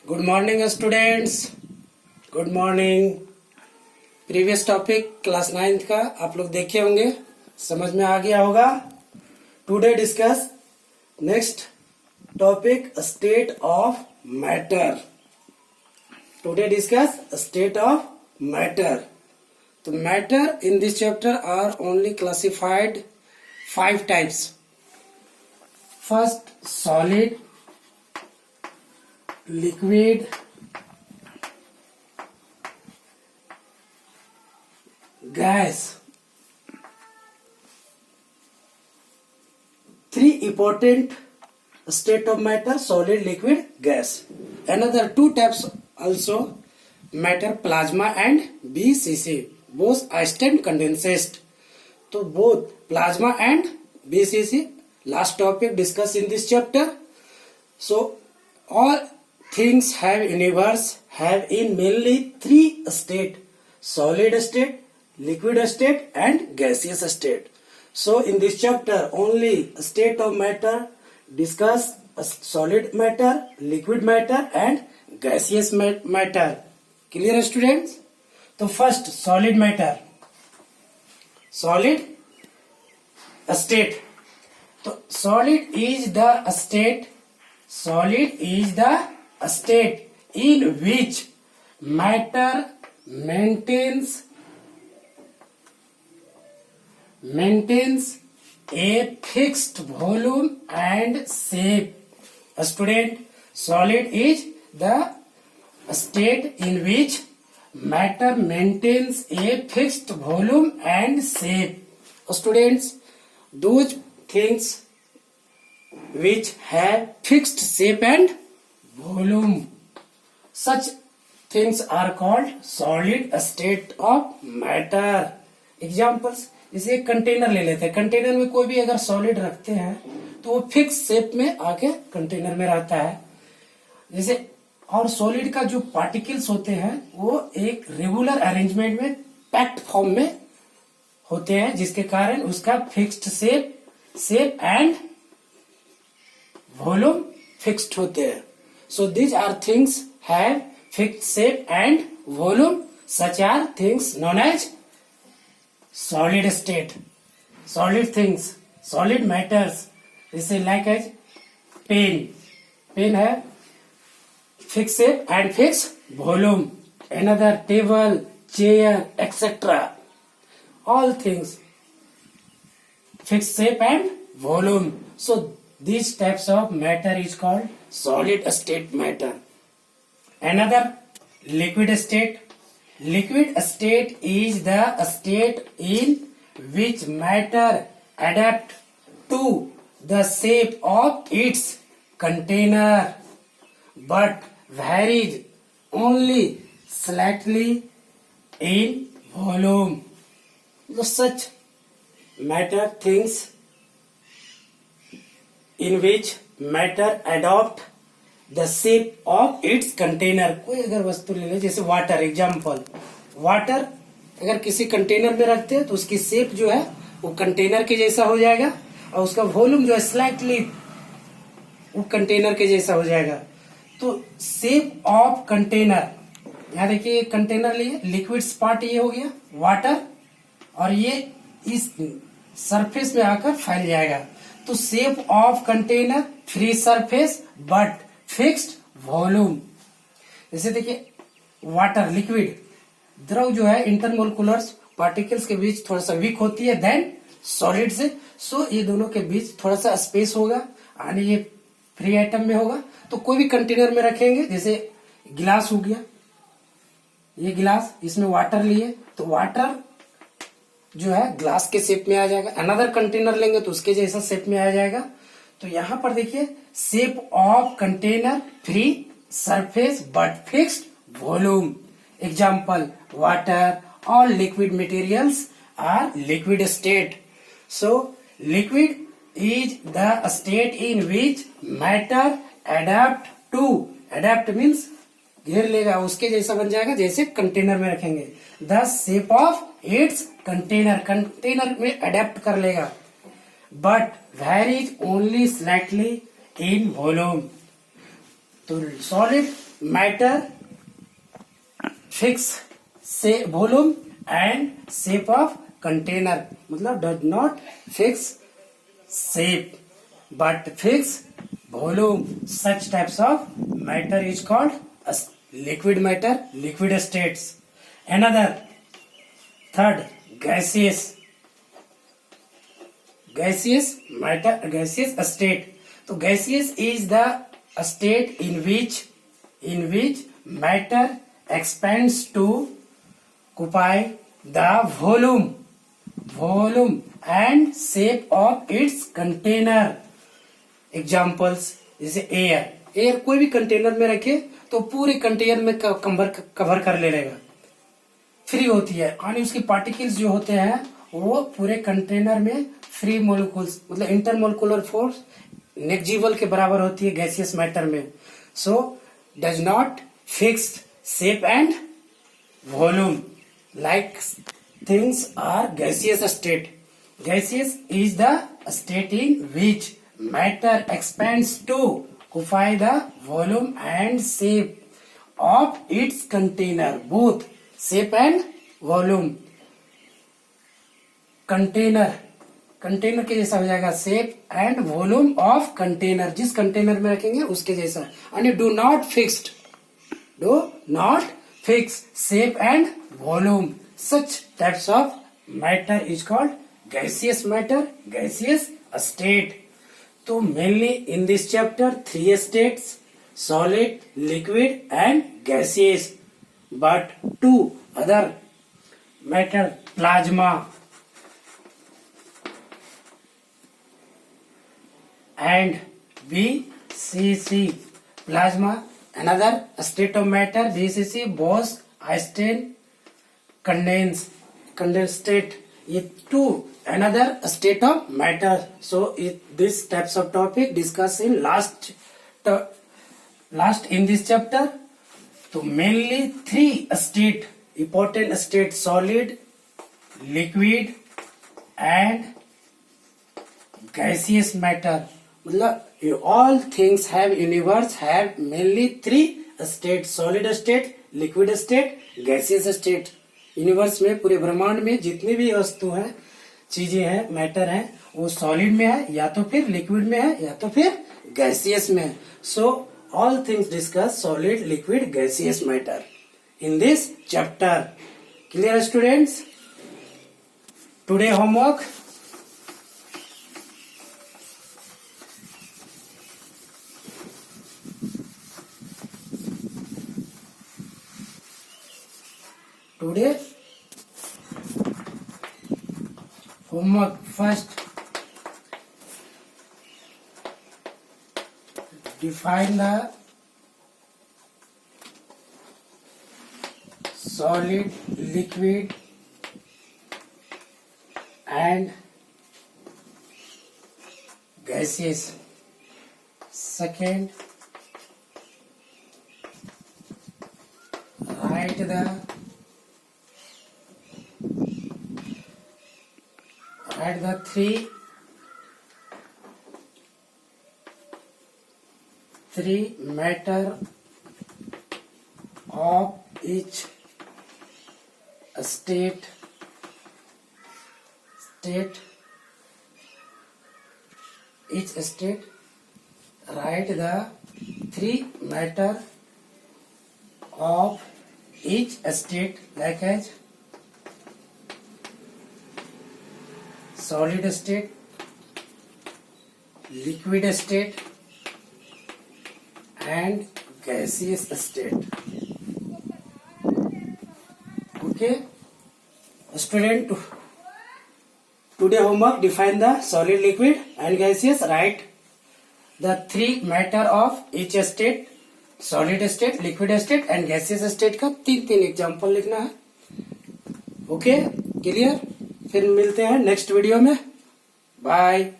Good morning students, good morning. Previous topic class 9th का आप लोग देखे होंगे, समझ में आ गया होगा। Today discuss next topic state of matter. Today discuss state of matter. तो matter in this chapter are only classified 5 types. First solid, liquid, gas. 3 important state of matter: solid, liquid, gas. Another 2 types also matter: plasma and BCC. Both instant condensate. So both plasma and BCC last topic discussed in this chapter. So all things have universe have in mainly 3 state: solid state, liquid state and gaseous state. So in this chapter only state of matter discuss solid matter, liquid matter and gaseous matter. Clear students? So first solid matter, solid state. So solid is the state in which matter maintains a fixed volume and shape. Student, solid is the state in which matter maintains a fixed volume and shape. Students, those things which have fixed shape and volume, such things are called solid state of matter. Examples, इसे एक container ले लेते हैं। Container में कोई भी अगर solid रखते हैं तो वो फिक्स शेप में आके कंटेनर में रहता है। जैसे और सॉलिड का जो पार्टिकल्स होते हैं वो एक रेगुलर अरेंजमेंट में पैक्ड फॉर्म में होते हैं, जिसके कारण उसका fixed shape and volume fixed होते हैं। So these are things have fixed shape and volume, such are things known as solid state. Solid things, solid matters, जैसे like as pen है fixed shape and fixed volume. Another table, chair, etc. All things fixed shape and volume. So these types of matter is called solid state matter. Another liquid state. Liquid state is the state in which matter adapt to the shape of its container but varies only slightly in volume. Such matter things in which matter adopt the shape of its container. कोई अगर वस्तु ले ले, जैसे water, example water अगर किसी container में रखते हैं तो उसकी शेप जो है वो कंटेनर के जैसा हो जाएगा और उसका वॉल्यूम जो है स्लाइटली वो कंटेनर के जैसा हो जाएगा। तो शेप ऑफ कंटेनर, यहाँ देखिए कंटेनर लिए, लिक्विड पार्ट ये हो गया वाटर और ये इस सरफेस में आकर फैल जाएगा। तो shape of container, free surface but fixed volume. जैसे देखिए वाटर, लिक्विड, द्रव जो है इंटरमोलिकुलर पार्टिकल्स के बीच थोड़ा सा वीक होती है देन सॉलिड से। सो ये दोनों के बीच थोड़ा सा स्पेस होगा यानी ये फ्री आइटम में होगा। तो कोई भी कंटेनर में रखेंगे, जैसे गिलास हो गया, ये गिलास, इसमें वाटर लिए तो वाटर जो है ग्लास के शेप में आ जाएगा। अनदर कंटेनर लेंगे तो उसके जैसा शेप में आ जाएगा। तो यहां पर देखिए shape of container, free surface but fixed volume. Example water, all liquid materials are liquid state. So liquid is the state in which matter adapt to, adapt means घेर लेगा, उसके जैसा बन जाएगा जैसे कंटेनर में रखेंगे। The shape of its container, container में अडेप्ट कर लेगा but varies only slightly in volume. तो सॉलिड मैटर फिक्स से volume and shape of container, मतलब does not fix shape but fix volume. Such types of matter is called as liquid matter, liquid states. Another third, gaseous matter, gaseous state. So gaseous is the state in which matter expands to occupy the volume and shape of its container. Examples जैसे air कोई भी container में रखे तो पूरे container में cover कर ले लेगा, फ्री होती है, यानी उसकी पार्टिकल्स जो होते हैं वो पूरे कंटेनर में फ्री मोलिकुल्स, मतलब इंटरमोलिकुलर फोर्स नेग्जिबल के बराबर होती है गैसियस मैटर में. So does not fixed shape and volume like things are gaseous state. Gaseous is the state in which matter expands to occupy the volume and shape of its container. Both shape and volume. Container के जैसा हो जाएगा shape and volume of container, जिस container में रखेंगे उसके जैसा. And do not fix shape and volume. Such types of matter is called gaseous matter, gaseous state. So mainly in this chapter 3 states, solid, liquid and gaseous, but 2 other matter, plasma and BCC. Plasma another state of matter, BCC Bose Einstein condensate. ये 2 another state of matter. So this types of topic discussed in last in this chapter. So mainly 3 state, important state: solid, liquid and gaseous matter. मतलब all things have universe have mainly 3 states: solid state, liquid state, gaseous state. Universe में, पूरे ब्रह्मांड में जितनी भी वस्तु है, चीजें हैं, मैटर है, वो सॉलिड में है, या तो फिर लिक्विड में है, या तो फिर गैसियस में है. So all things discuss solid, liquid, gaseous matter in this chapter. Clear students? Today homework, today homework first, define the solid, liquid and gaseous. Second, write the three matter of each state. Each state, write the 3 matter of each state, like as solid state, liquid state and gaseous state. Okay, student, today homework, define the solid, liquid and gaseous. Write the 3 matter of each state: solid state, liquid state and gaseous state का 3 example लिखना है. Okay, clear? फिर मिलते हैं next video में. Bye.